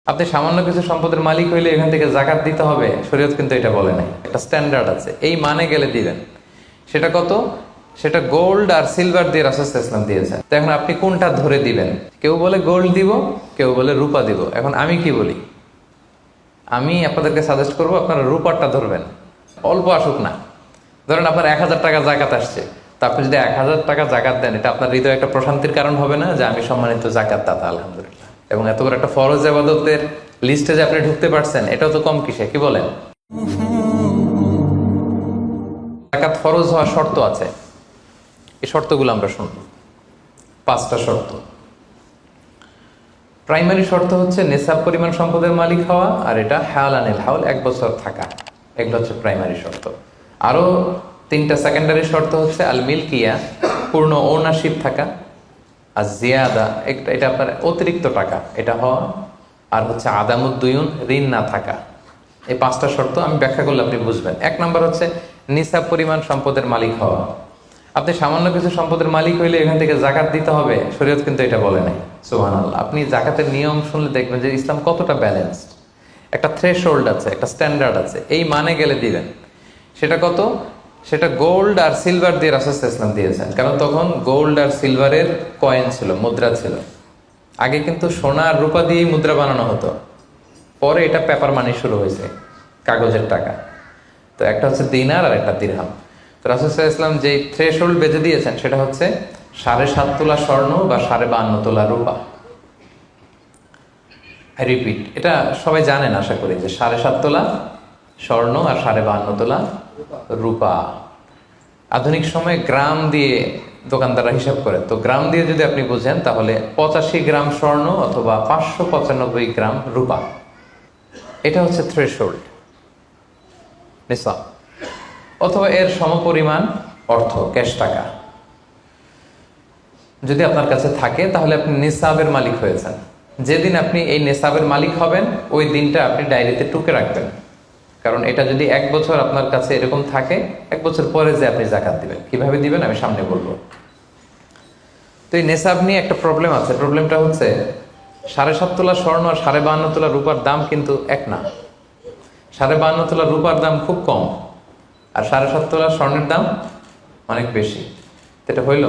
আপনি সামান্য কিছু সম্পদের মালিক হইলে এখান থেকে জাকাত দিতে হবে, শরীয়ত কিন্তু এটা বলে নাই। একটা স্ট্যান্ডার্ড আছে, এই মানে গেলে দিবেন। সেটা কত? সেটা গোল্ড আর সিলভার দিয়ে রাসূল সাল্লাল্লাহু আলাইহি ওয়াসাল্লাম দিয়েছেন। তো এখন আপনি কোনটা ধরে দিবেন? কেউ বলে গোল্ড দিব, কেউ বলে রূপা দিব। এখন আমি কি বলি? আমি আপনাদেরকে সাজেস্ট করবো আপনারা রূপারটা ধরবেন। অল্প আসুক না, ধরেন আপনার 1000 টাকা জাকাত আসছে, তা আপনি যদি 1000 টাকা জাকাত দেন, এটা আপনার হৃদয়ে একটা প্রশান্তির কারণ হবে না যে আমি সম্মানিত জাকাত দাতা, আলহামদুলিল্লাহ। এবং এত বড় একটা ফরজ ইবাদতের লিস্টে যে আপনি ঢুকতে পারছেন, এটাও তো কম কিসে, কি বলেন? জাকাত ফরজ হওয়ার শর্ত আছে, এই শর্তগুলো আমরা শুনব। 5টা শর্ত। প্রাইমারি শর্ত হচ্ছে নেসাব পরিমাণ সম্পদের মালিক হওয়া, আর এটা হাওলানিল হাওল, 1 বছর থাকা। এগুলো হচ্ছে প্রাইমারি শর্ত। আরো 3টা সেকেন্ডারি শর্ত হচ্ছে আল মিলকিয়া, পূর্ণ ওনারশিপ থাকা, আর জিয়াদা, এটা আপনার অতিরিক্ত টাকা এটা হওয়া, আর হচ্ছে আদামুদ্দুয়ুন, ঋণ না থাকা। এই 5টা শর্ত আমি ব্যাখ্যা করলে আপনি বুঝবেন। 1 নম্বর হচ্ছে নিসাব পরিমাণ সম্পদের মালিক হওয়া। আপনি সামান্য কিছু সম্পদের মালিক হইলে এখান থেকে জাকাত দিতে হবে, শরীয়ত কিন্তু এটা বলে নাই। সুবহানাল্লাহ। আপনি জাকাতের নিয়ম শুনলে দেখবেন যে ইসলাম কতটা ব্যালেন্সড। একটা থ্রেশহোল্ড আছে, একটা স্ট্যান্ডার্ড আছে, এই মানে গেলে দিবেন। সেটা কত? সেটা গোল্ড আর সিলভার দিয়ে রাসূল সাল্লাল্লাহু আলাইহি ওয়াসাল্লাম দিয়েছেন। কারণ তখন গোল্ড আর সিলভারের কয়েন ছিল, মুদ্রা ছিল। আগে কিন্তু সোনা আর রূপা দিয়েই মুদ্রা বানানো হতো, পরে এটা পেপার মানি শুরু হয়েছে, কাগজের টাকা। তো একটা হচ্ছে দিনার আর একটা দিরহাম। তো রাসূল সাল্লাল্লাহু আলাইহি ওয়াসাল্লাম যে থ্রেশহোল্ড বেঁধে দিয়েছেন সেটা হচ্ছে 7.5 তোলা স্বর্ণ বা 52.5 তোলা রূপা। আই রিপিট, এটা সবাই জানেন আশা করি, যে 7.5 তোলা স্বর্ণ আর 52.5 তোলা রূপা। আধুনিক সময়ে গ্রাম দিয়ে দোকানদাররা হিসাব করে, তো গ্রাম দিয়ে যদি আপনি বুঝেন তাহলে 85 গ্রাম স্বর্ণ অথবা 595 গ্রাম রূপা, এটা হচ্ছে থ্রেশহোল্ড নিসাব। অথবা এর সমপরিমাণ অর্থ, ক্যাশ টাকা যদি আপনার কাছে থাকে, তাহলে আপনি নিসাবের মালিক হয়েছেন। যেদিন আপনি এই নেসাবের মালিক হবেন, ওই দিনটা আপনি ডায়েরিতে টুকে রাখবেন। কারণ এটা যদি 1 বছর আপনার কাছে এরকম থাকে, 1 বছর পরে যে আপনি জাকাত দিবেন, কিভাবে দিবেন আমি সামনে বলবো। তো এই নেসাব নিয়ে একটা প্রবলেম আছে। প্রবলেমটা হচ্ছে 7.5 তোলা স্বর্ণ আর 52.5 তোলা রূপার দাম কিন্তু এক না। 52.5 তোলা রূপার দাম খুব কম, আর 7.5 তোলা স্বর্ণের দাম অনেক বেশি। এটা হইল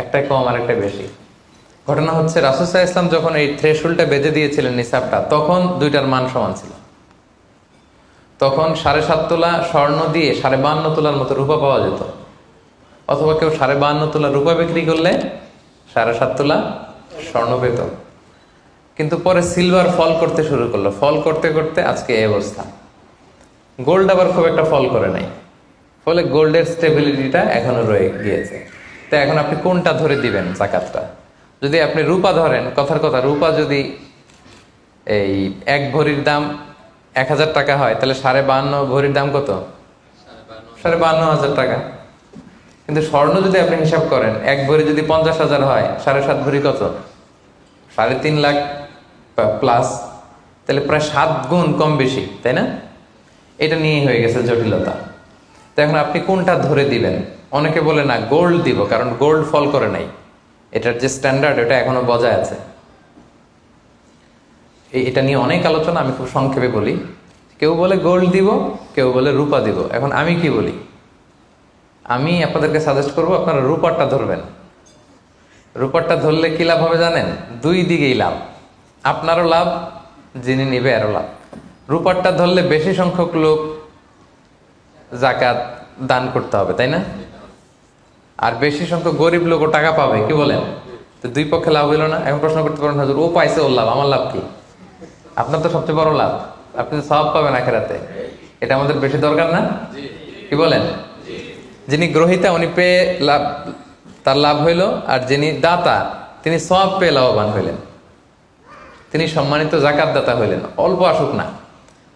একটাই কম আর একটা বেশি। ঘটনা হচ্ছে রাসূল সাল্লাল্লাহু আলাইহি ওয়াসাল্লাম যখন এই থ্রেশহোল্ডটা বেঁধে দিয়েছিলেন নিসাবটা, তখন দুইটার মান সমান ছিল। তখন 7.5 তোলা স্বর্ণ দিয়ে 52.5 তোলার মতো রূপা পাওয়া যেত, অথবা কেউ 52.5 তোলা রূপা বিক্রি করলে 7.5 তোলা স্বর্ণ পেত। কিন্তু পরে সিলভার ফল করতে শুরু করলো, ফল করতে করতে আজকে এই অবস্থা। গোল্ড আবার খুব একটা ফল করে নাই, ফলে গোল্ডের স্টেবিলিটিটা এখনো রয়ে গিয়েছে। তো এখন আপনি কোনটা ধরে দিবেন জাকাতটা? যদি আপনি রূপা ধরেন, কথার কথা, রূপা যদি এই 1 ভরির দাম 1000 টাকা হয়, তাহলে 52.5 ভরির দাম কত? 52,500 টাকা। কিন্তু স্বর্ণ যদি আপনি হিসাব করেন, 1 ভরি যদি 50,000 হয়, 7.5 ভরি কত? 3.5 লাখ প্লাস, তাহলে প্রায় 7 গুণ কম বেশি, তাই না? এটা নিয়েই হয়ে গেছে জটিলতা। তো এখন আপনি কোনটা ধরে দিবেন? অনেকে বলে না গোল্ড দিব, কারণ গোল্ড ফল করে নাই, এটার যে স্ট্যান্ডার্ড এটা এখনো বজায় আছে। এটা নিয়ে অনেক আলোচনা, আমি খুব সংক্ষেপে বলি। কেউ বলে গোল্ড দিব, কেউ বলে রূপা দিব। এখন আমি কি বলি? আমি আপনাদেরকে সাজেস্ট করবো আপনারা রূপারটা ধরবেন। রূপারটা ধরলে কি লাভ হবে জানেন? 2 দিকেই লাভ, আপনারও লাভ, যিনি নিবে আরও লাভ। রূপারটা ধরলে বেশি সংখ্যক লোক জাকাত দান করতে হবে, তাই না? আর বেশি সংখ্যক গরিব লোকও টাকা পাবে, কি বলেন? তো 2 পক্ষে লাভ হইল না? এখন প্রশ্ন করতে পারেন, হুজুর ও পাইছে, ওর লাভ, আমার লাভ কি? আপনার তো সবচেয়ে বড় লাভ, আপনি তো সওয়াব পাবেন আখিরাতে। এটা আমাদের বেশি দরকার না? কি বলেন? যিনি গ্রহীতা উনি পেয়ে লাভ, তার লাভ হইল, আর যিনি দাতা তিনি সওয়াব পেয়ে লাভবান হইলেন, তিনি সম্মানিত জাকাত দাতা হইলেন। অল্প আসুক না,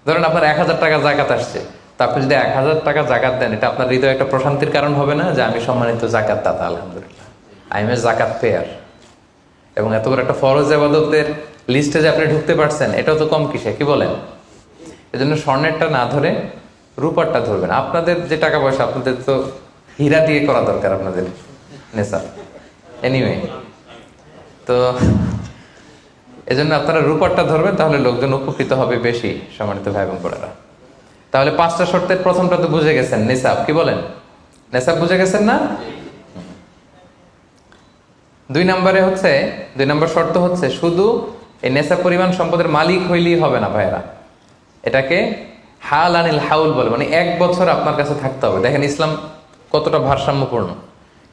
ধরেন আপনার 1000 টাকা জাকাত আসছে, তা আপনি যদি 1000 টাকা জাকাত দেন, এটা আপনার হৃদয়ে একটা প্রশান্তির কারণ হবে না যে আমি সম্মানিত জাকাত দাতা, আলহামদুলিল্লাহ, আই এম এ জাকাত পেয়ার। এবং এত বড় একটা ফরজ ইবাদতের লিস্টে যে আপনি ঢুকতে পারছেন, এটাও তো কম কিসে, কি বলেন? এজন্য স্বর্ণেরটা না ধরে রূপারটা ধরবেন। আপনাদের যে টাকা পয়সা, আপনাদের তো হীরা দিয়ে করা দরকার আপনাদের নেশা। এনিওয়ে, তো এজন্য আপনারা রূপারটা ধরবেন, তাহলে লোকজন উপকৃত হবে বেশি, সম্মানিত ভাই এবং বোনেরা। তাহলে 5টা শর্তের প্রথমটা তো বুঝে গেছেন, নিসাব। কি বলেন? নিসাব বুঝে গেছেন না? 2 নম্বর শর্ত হচ্ছে শুধু এই নেশাব পরিমাণ সম্পদের মালিক হইলেই হবে না ভাইরা, এটাকে হাল আনিল হাউল বলে, মানে 1 বছর আপনার কাছে থাকতে হবে। দেখেন ইসলাম কতটা ভারসাম্যপূর্ণ।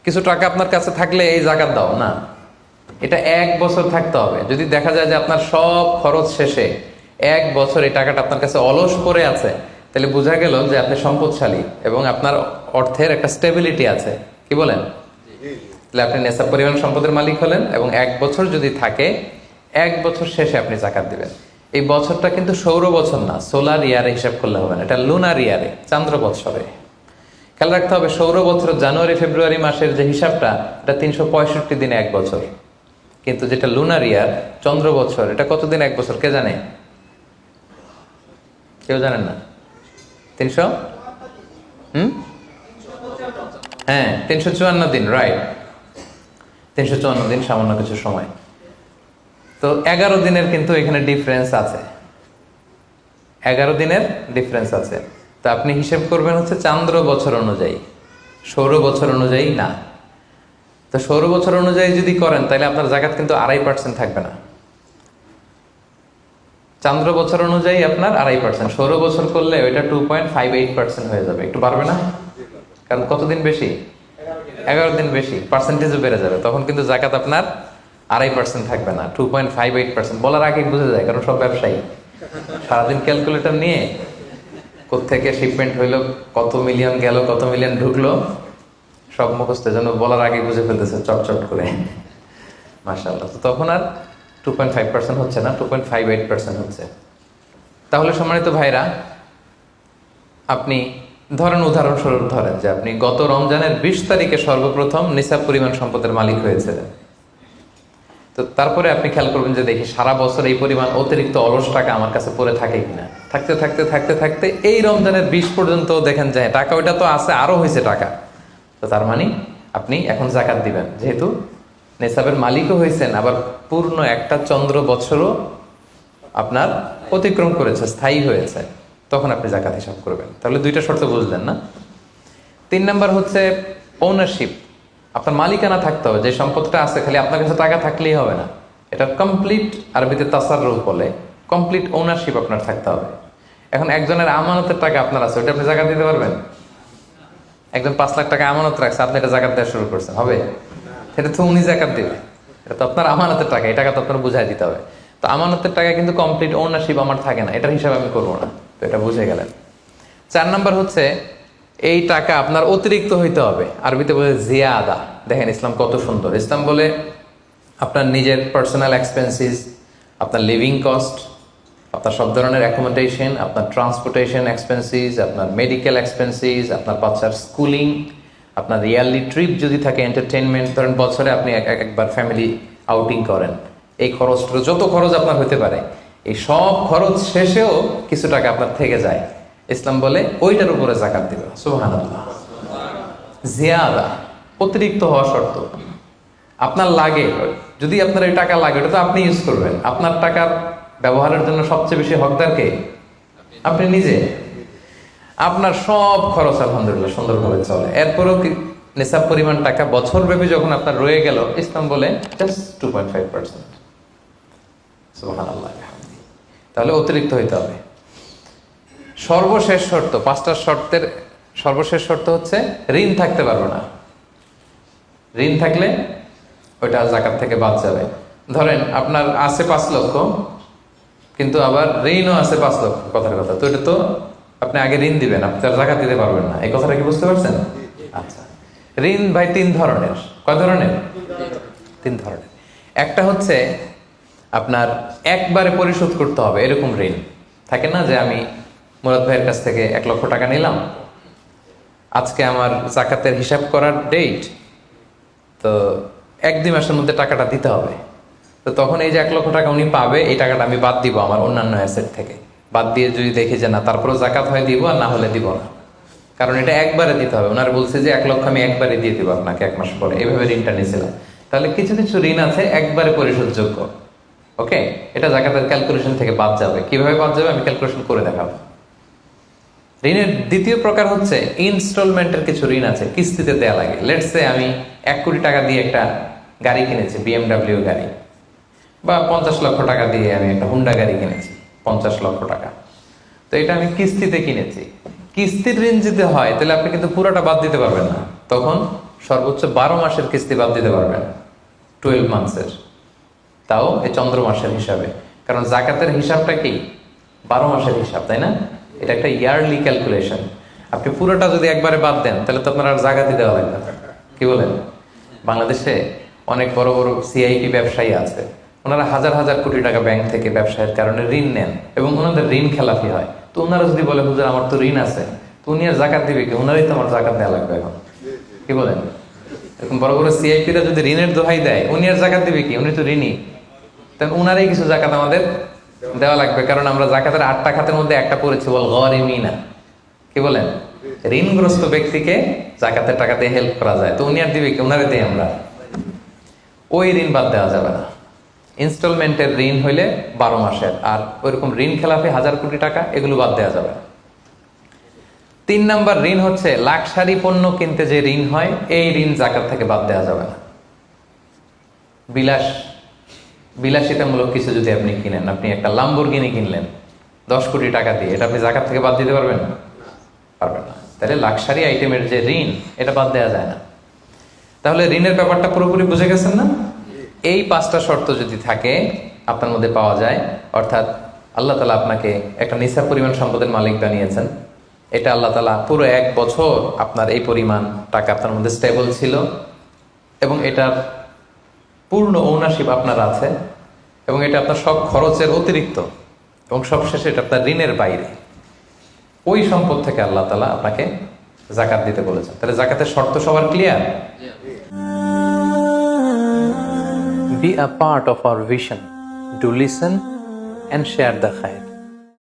কিছু টাকা আপনার কাছে থাকলে এই জাকাত দাও না, এটা 1 বছর থাকতে হবে। যদি দেখা যায় যে আপনার সব খরচ শেষে 1 বছর এই টাকাটা আপনার কাছে অলস পড়ে আছে, তাহলে বোঝা গেল যে আপনি সম্পদশালী এবং আপনার অর্থের একটা স্টেবিলিটি আছে। কি বলেন? তাহলে আপনি নেশাব পরিমাণ সম্পদের মালিক হলেন, এবং 1 বছর যদি থাকে, 1 বছর শেষে আপনি জাকাত দিবেন। এই বছরটা কিন্তু সৌর বছর না, সোলার ইয়ারে হিসাব করলে হবে না, এটা লুনার ইয়ারে, চান্দ্র বৎসরে। খেয়াল রাখতে হবে, সৌর বছর জানুয়ারি ফেব্রুয়ারি মাসের যে হিসাবটা, এটা 365 দিনে 1 বছর। কিন্তু যেটা লুনার ইয়ার, চন্দ্র বছর, এটা কতদিন 1 বছর কে জানে? কেউ জানেন না? 300 হ্যাঁ 354 দিন, রাইট। 354 দিন, সামান্য কিছু সময়। তো 11 দিনের কিন্তু এখানে ডিফারেন্স আছে, 11 দিনের ডিফারেন্স আছে। তো আপনি হিসেব করবেন হচ্ছে চান্দ্র বছর অনুযায়ী, সৌর বছর অনুযায়ী না। তো সৌর বছর অনুযায়ী যদি করেন, তাহলে আপনার জাকাত কিন্তু 2.5% থাকবে না। চান্দ্র বছর অনুযায়ী আপনার 2.5%, সৌর বছর করলে ওইটা 2.58% হয়ে যাবে। একটু বাড়বে না? কারণ কতদিন বেশি? 11 দিন বেশি, পার্সেন্টেজও বেড়ে যাবে। তখন কিন্তু জাকাত আপনার 2.5% থাকবে না, 2.58%। বলার আগেই বুঝে যায়, কারণ সব ব্যবসায়ী সারাদিন ক্যালকুলেটর নিয়ে কোত্থেকে শিপমেন্ট হইলো, কত মিলিয়ন গেল, কত মিলিয়ন ঢুকলো, সব মুখস্থ, যেন বলার আগে বুঝে ফেলতেছে চটচট করে, মাশাআল্লাহ। তো তখন আর 2.5% হচ্ছে না, 2.58% হচ্ছে। তাহলে সম্মানিত ভাইরা, আপনি ধরেন, উদাহরণস্বরূপ ধরেন যে আপনি গত রমজানের 20 তারিখে সর্বপ্রথম নিসাব পরিমাণ সম্পদের মালিক হয়েছিলেন। তো তারপরে আপনি খেয়াল করবেন যে দেখি সারা বছর এই পরিমাণ অতিরিক্ত অলস টাকা আমার কাছে পড়ে থাকে কিনা। থাকতে থাকতে থাকতে থাকতে এই রমজানের 20 পর্যন্ত দেখেন যায় টাকা ওইটা তো আছে, আরো হয়েছে টাকা। তো তার মানে আপনি এখন জাকাত দিবেন, যেহেতু নেসাবের মালিকও হয়েছেন, আবার পূর্ণ একটা চন্দ্র বছরও আপনার অতিক্রম করেছে, স্থায়ী হয়েছে, তখন আপনি জাকাত হিসাব করবেন। তাহলে 2টা শর্ত বুঝলেন না? 3 নাম্বার হচ্ছে ওনারশিপ। আপনার মালিকানা থাকতে হবে, যে সম্পদটা আছে খালি আপনার কাছে টাকা থাকলেই হবে না, এটা কমপ্লিট, আরবিতে তাসাররুফ বলে, কমপ্লিট ওনারশিপ আপনার থাকতে হবে। এখন একজনের আমানতের টাকা আপনার আছে, ওটা আপনি জাকাত দিতে পারবেন? একজন 5 লাখ টাকা আমানত রাখছে, আপনি এটা জাকাত দেওয়া শুরু করছেন, হবে? সেটা তো উনি জাকাত দেবে, এটা তো আপনার আমানতের টাকা, এই টাকা তো আপনার বুঝাই দিতে হবে। তো আমানতের টাকা কিন্তু কমপ্লিট ওনারশিপ আমার থাকে না, এটার হিসাব আমি করবো না। তো এটা বুঝে গেলেন। 4 নাম্বার হচ্ছে এই টাকা আপনার অতিরিক্ত হইতে হবে, আরবিতে বলে জিয়াদা। দেখেন ইসলাম কত সুন্দর। ইসলাম বলে আপনার নিজের পার্সোনাল এক্সপেন্সিস, আপনার লিভিং কস্ট, আপনার সব ধরনের অ্যাকোমোডেশন, আপনার ট্রান্সপোর্টেশন এক্সপেন্সিস, আপনার মেডিকেল এক্সপেন্সিস, আপনার বাচ্চার স্কুলিং, আপনার ইয়ারলি ট্রিপ যদি থাকে, এন্টারটেনমেন্ট, ধরেন বছরে আপনি একবার ফ্যামিলি আউটিং করেন, এই খরচটা, যত খরচ আপনার হতে পারে, এই সব খরচ শেষেও কিছু টাকা আপনার থেকে যায়, ইসলাম বলে ওইটার উপরে জাকাত দিবে। সুবহানাল্লাহ। জিয়াদা, অতিরিক্ত হওয়া শর্ত। আপনার লাগে, যদি আপনার এই টাকা লাগে, ওটা তো আপনি ইউজ করবেন। আপনার টাকার ব্যবহারের জন্য সবচেয়ে বেশি হকদার কে? আপনি নিজে। আপনার সব খরচ আলহামদুলিল্লাহ সুন্দরভাবে চলে, এরপরেও নিসাব পরিমাণ টাকা বছর ব্যাপী যখন আপনার রয়ে গেল, ইসলাম বলে জাস্ট 2.5%। সুবহানাল্লাহ। তাহলে অতিরিক্ত হইতে হবে। সর্বশেষ শর্ত, 5টা শর্তের সর্বশেষ শর্ত হচ্ছে ঋণ থাকতে পারবে না। ঋণ থাকলে ওইটা জাকাত থেকে বাদ যাবে। ধরেন আপনার আছে 5 লক্ষ, কিন্তু আবার ঋণও আছে 5 লক্ষ, কথার কথা। তো এটা তো আপনি আগে ঋণ দিবেন, আপনি তার জাকাত দিতে পারবেন না, এই কথাটা কি বুঝতে পারছেন? আচ্ছা, ঋণ ভাই 3 ধরনের। কয় ধরনের? 3 ধরনের। একটা হচ্ছে আপনার একবারে পরিশোধ করতে হবে, এরকম ঋণ থাকে না, যে আমি মুরাদ ভাইয়ের কাছ থেকে 1 লক্ষ টাকা নিলাম, আজকে আমার জাকাতের হিসাব করার ডেট, তো 1-2 মাসের মধ্যে টাকাটা দিতে হবে। তো তখন এই যে 1 লক্ষ টাকা উনি পাবে, এই টাকাটা আমি বাদ দিব আমার অন্যান্য অ্যাসেট থেকে। বাদ দিয়ে যদি দেখি যে না, তারপরেও জাকাত হয় দিব, আর না হলে দিব না, কারণ এটা একবারে দিতে হবে। ওনারা বলছে যে 1 লক্ষ আমি একবারে দিয়ে দিব আপনাকে 1 মাস পরে, এইভাবে ঋণটা নিয়েছিলাম। তাহলে কিছু কিছু ঋণ আছে একবারে পরিশোধযোগ্য, ওকে, এটা জাকাতের ক্যালকুলেশন থেকে বাদ যাবে। কিভাবে বাদ যাবে আমি ক্যালকুলেশন করে দেখাবো। ঋণের দ্বিতীয় প্রকার হচ্ছে ইনস্টলমেন্টের কিছু ঋণ আছে, কিস্তিতে দেয়া লাগে। লেটস সে আমি 1 কোটি টাকা দিয়ে একটা গাড়ি কিনেছি, BMW গাড়ি, বা 50 লক্ষ টাকা দিয়ে আমি একটা হুন্ডা গাড়ি কিনেছি, 50 লক্ষ টাকা। তো এটা আমি কিস্তিতে কিনেছি। কিস্তির ঋণ যদি হয় তাহলে আপনি কিন্তু পুরোটা বাদ দিতে পারবেন না, তখন সর্বোচ্চ 12 মাসের কিস্তি বাদ দিতে পারবেন, 12 মান্থসের, তাও এই চন্দ্র মাসের হিসাবে। কারণ জাকাতের হিসাবটা কি 12 মাসের হিসাব, তাই না? এটা একটা ইয়ারলি ক্যালকুলেশন। আপনি পুরোটা যদি একবারে বাদ দেন তাহলে তো আপনার আর জাকাতই দেওয়া লাগবে না। কি বলেন? বাংলাদেশে অনেক বড় বড় সিআইপি ব্যবসায়ী আছে, ওনারা হাজার হাজার কোটি টাকা ব্যাংক থেকে ব্যবসায়ের কারণে ঋণ নেন এবং ওনাদের ঋণ খেলাপি হয়। তো ওনারা যদি বলে হুজুর আমার তো ঋণ আছে, তো উনি আর জাকাত দিবে কি? ওনারই তো আমার জাকাত দেওয়া লাগবে এখন। কি বলেন? এরকম বড় বড় সিআইপিরা যদি ঋণের দোহাই দেয়, উনি আর জাকাত দিবে কি? উনি তো ঋণী, তাই ওনারই কিছু জাকাত আমাদের দেওয়া লাগবে। কারণ আমরা জাকাতের 8টা খাতের মধ্যে একটা পড়েছি, বল গরিমিনা। কি বলেন? ঋণগ্রস্ত ব্যক্তিকে জাকাতের টাকা দিয়ে হেল্প করা যায়, তো উনি আর দিবে কি? ওনারে দিই আমরা। ওই ঋণ বাদ দেওয়া যাবে না। ইনস্টলমেন্টের ঋণ হইলে 12 মাসের, আর ওইরকম ঋণ খেলাপি 1000 কোটি টাকা, এগুলো বাদ দেওয়া যাবে। 3 নাম্বার ঋণ হচ্ছে লাক্সারি পণ্য কিনতে যে ঋণ হয়, এই ঋণ জাকাত থেকে বাদ দেওয়া যাবে না। বিলাসিতামূলক কিছু যদি আপনি কিনেন, আপনি একটা লাম্বরগিনি কিনলেন 10 কোটি টাকা দিয়ে, এটা আপনি জাকাত থেকে বাদ দিতে পারবেন? পারবেন না। তাহলে লাক্সারি আইটেমের যে ঋণ, এটা বাদ দেওয়া যায় না। তাহলে ঋণের ব্যাপারটা পুরোপুরি বুঝে গেছেন না? এই 5টা শর্ত যদি থাকে আপনার মধ্যে পাওয়া যায়, অর্থাৎ আল্লাহ তাআলা আপনাকে একটা নিসাব পরিমাণ সম্পদের মালিক বানিয়েছেন, এটা আল্লাহ তাআলা পুরো 1 বছর আপনার এই পরিমাণ টাকা আপনার মধ্যে স্টেবল ছিল, এবং এটার পূর্ণ ওনারশিপ আপনার আছে, এবং এটা আপনার সব খরচের অতিরিক্ত, এবং সবশেষে এটা আপনার ঋণের বাইরে। ওই সম্পদ থেকে আল্লাহ তাআলা আপনাকে জাকাত দিতে বলেছেন। তাহলে জাকাতের শর্ত সবার clear? Be a part of our vision. Do listen and share the khair.